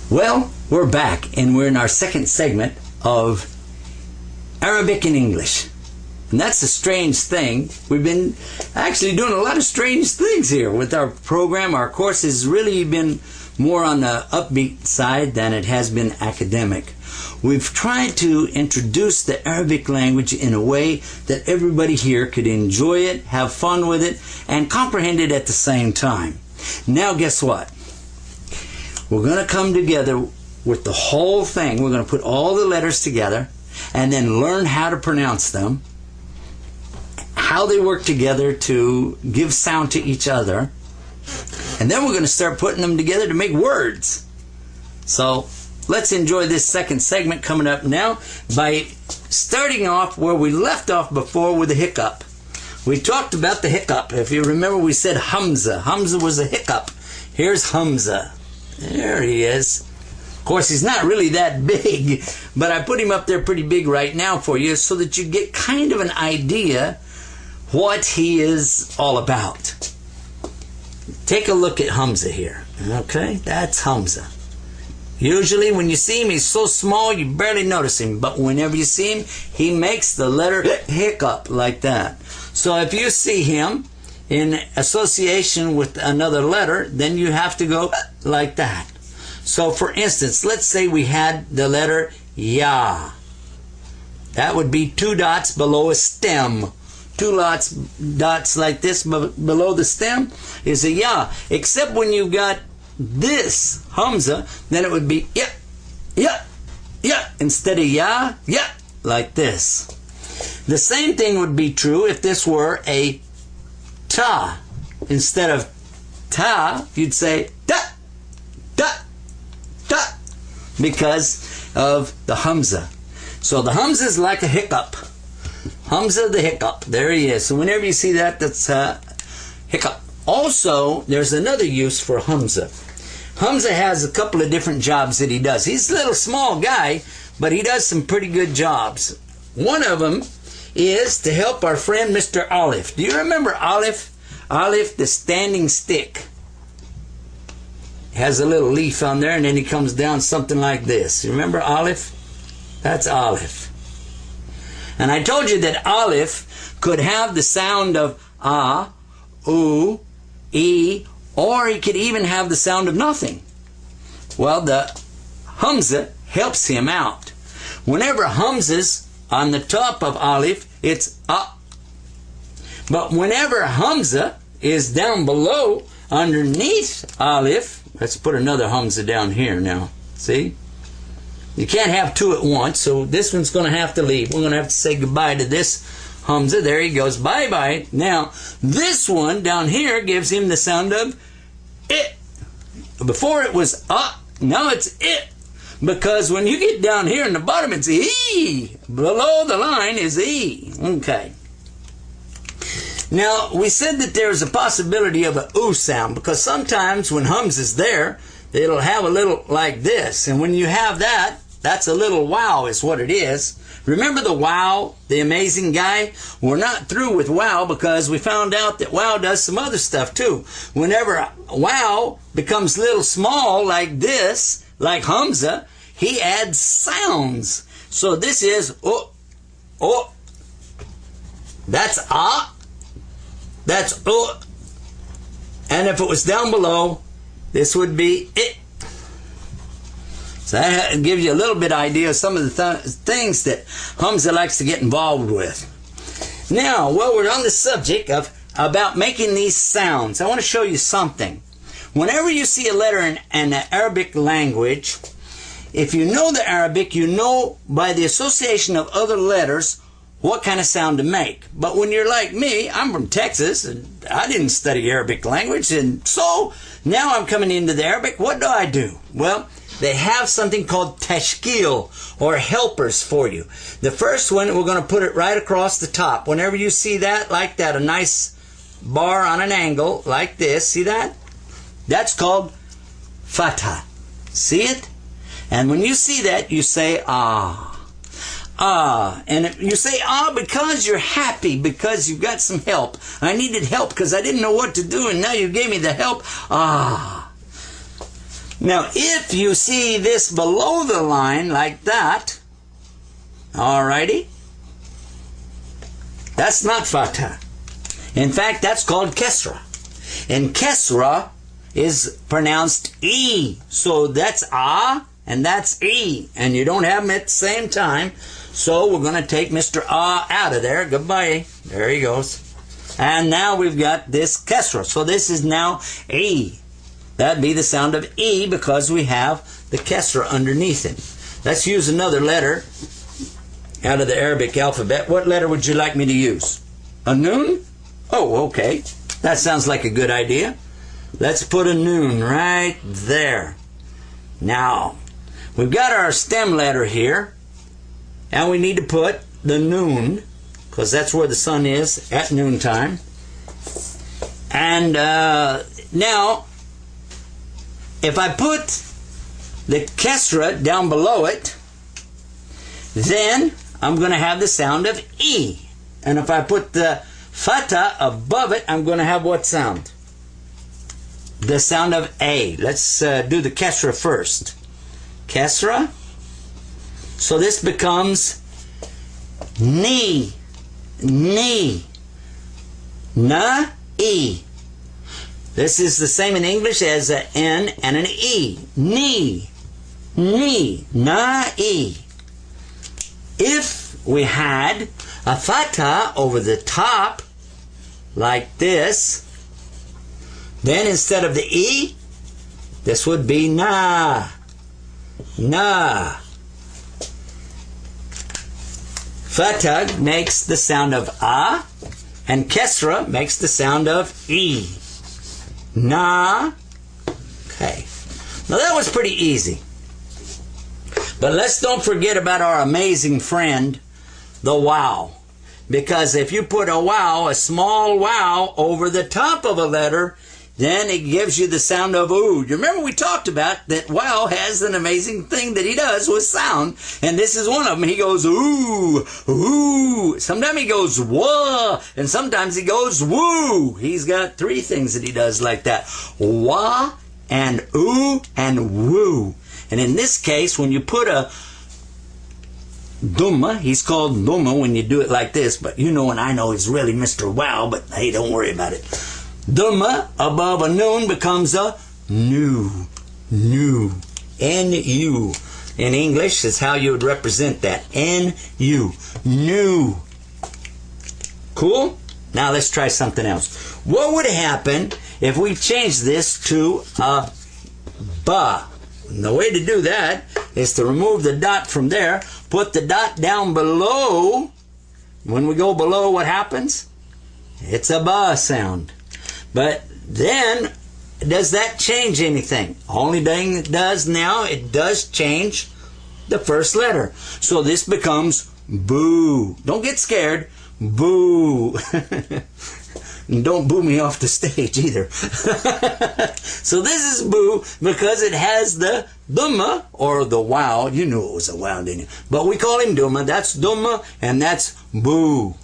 Well, we're back, and we're in our second segment of Arabic and English. And that's a strange thing. We've been actually doing a lot of strange things here with our program. Our course has really been more on the upbeat side than it has been academic. We've tried to introduce the Arabic language in a way that everybody here could enjoy it, have fun with it, and comprehend it at the same time. Now guess what? We're going to come together with the whole thing. We're going to put all the letters together and then learn how to pronounce them, how they work together to give sound to each other, and then we're going to start putting them together to make words. So let's enjoy this second segment coming up now by starting off where we left off before with the hiccup. We talked about the hiccup. If you remember, we said Hamza. Hamza was a hiccup. Here's Hamza. There he is. Of course, he's not really that big, but I put him up there pretty big right now for you so that you get kind of an idea what he is all about. Take a look at Hamza here. Okay, that's Hamza. Usually when you see him, he's so small you barely notice him, but whenever you see him, he makes the letter hiccup like that. So if you see him in association with another letter, then you have to go like that. So for instance, let's say we had the letter Ya. That would be 2 dots below a stem. 2 dots like this below the stem is a Ya. Except when you've got this Hamza, then it would be Ya, Ya, Ya. Instead of Ya, Ya, like this. The same thing would be true if this were a Ta. Instead of Ta, you'd say Da, Da, Da, because of the Hamza. So the Hamza is like a hiccup. Hamza the hiccup. There he is. So whenever you see that, that's hiccup. Also, there's another use for Hamza. Hamza has a couple of different jobs that he does. He's a little small guy, but he does some pretty good jobs. One of them is to help our friend Mr. Olive. Do you remember Olive? Olive, the standing stick. Has a little leaf on there, and then he comes down something like this. You remember Olive? That's Olive. And I told you that Olive could have the sound of ah, oo, e, or he could even have the sound of nothing. Well, the Hamza helps him out. Whenever Hamza's on the top of Olive, it's ah. But whenever Hamza is down below, underneath Olive, let's put another Hamza down here now. See? You can't have 2 at once, so this one's going to have to leave. We're going to have to say goodbye to this Hamza. There he goes. Bye-bye. Now, this one down here gives him the sound of it. Before it was ah, now it's it. Because when you get down here in the bottom, it's E. Below the line is E. Okay. Now, we said that there's a possibility of an oo sound, because sometimes when Hamza's there, it'll have a little like this. And when you have that, that's a little wow is what it is. Remember the wow, the amazing guy? We're not through with wow, because we found out that wow does some other stuff too. Whenever wow becomes little small like this, like Hamza, he adds sounds. So this is oh, oh. That's ah. That's oh. And if it was down below, this would be it. So that gives you a little bit idea of some of the things that Hamza likes to get involved with. Now, while we're on the subject of about making these sounds, I want to show you something. Whenever you see a letter in the Arabic language, if you know the Arabic, you know by the association of other letters what kind of sound to make. But when you're like me, I'm from Texas, and I didn't study Arabic language, and so now I'm coming into the Arabic. What do? Well, they have something called tashkil, or helpers for you. The first one, we're going to put it right across the top. Whenever you see that, like that, a nice bar on an angle, like this, see that? That's called fatha. See it? And when you see that, you say ah. Ah, and you say ah because you're happy, because you've got some help. I needed help because I didn't know what to do, and now you gave me the help. Ah. Now, if you see this below the line like that, alrighty, that's not fatha. In fact, that's called kesra. And kesra is pronounced E. So that's A and that's E. And you don't have them at the same time. So we're going to take Mr. A out of there. Goodbye. There he goes. And now we've got this kesra. So this is now E. That'd be the sound of E because we have the kesra underneath it. Let's use another letter out of the Arabic alphabet. What letter would you like me to use? A noon? Oh, okay. That sounds like a good idea. Let's put a noon right there. Now, we've got our stem letter here, and we need to put the noon, because that's where the sun is at noontime. And now, if I put the kesra down below it, then I'm going to have the sound of E. And if I put the fatha above it, I'm going to have what sound? The sound of A. Let's do the kesra first. Kesra. So this becomes Ni. Ni. Na. E. This is the same in English as an N and an E. Ni. Ni. Na. E. If we had a fatha over the top, like this, then instead of the E, this would be Na. Na. Fatha makes the sound of A, and kesra makes the sound of E. Na. Okay. Now that was pretty easy. But let's don't forget about our amazing friend, the wow. Because if you put a wow, a small wow, over the top of a letter, then it gives you the sound of ooh. You remember we talked about that wow has an amazing thing that he does with sound. And this is one of them. He goes ooh, ooh. Sometimes he goes wah, and sometimes he goes woo. He's got three things that he does like that. Wah and ooh and woo. And in this case, when you put a Dhamma, he's called Dhamma when you do it like this, but you know and I know he's really Mr. Wow, but hey, don't worry about it. Dhamma above a noon becomes a nu. Nu. N-U. In English is how you would represent that. N-U. Nu. Cool? Now let's try something else. What would happen if we changed this to a ba? And the way to do that is to remove the dot from there, put the dot down below. When we go below, what happens? It's a ba sound. But then, does that change anything? Only thing it does now, it does change the first letter. So this becomes boo. Don't get scared. Boo. And don't boo me off the stage either. So this is boo because it has the Dhamma or the wow. You knew it was a wow, didn't you? But we call him Dhamma. That's Dhamma and that's boo.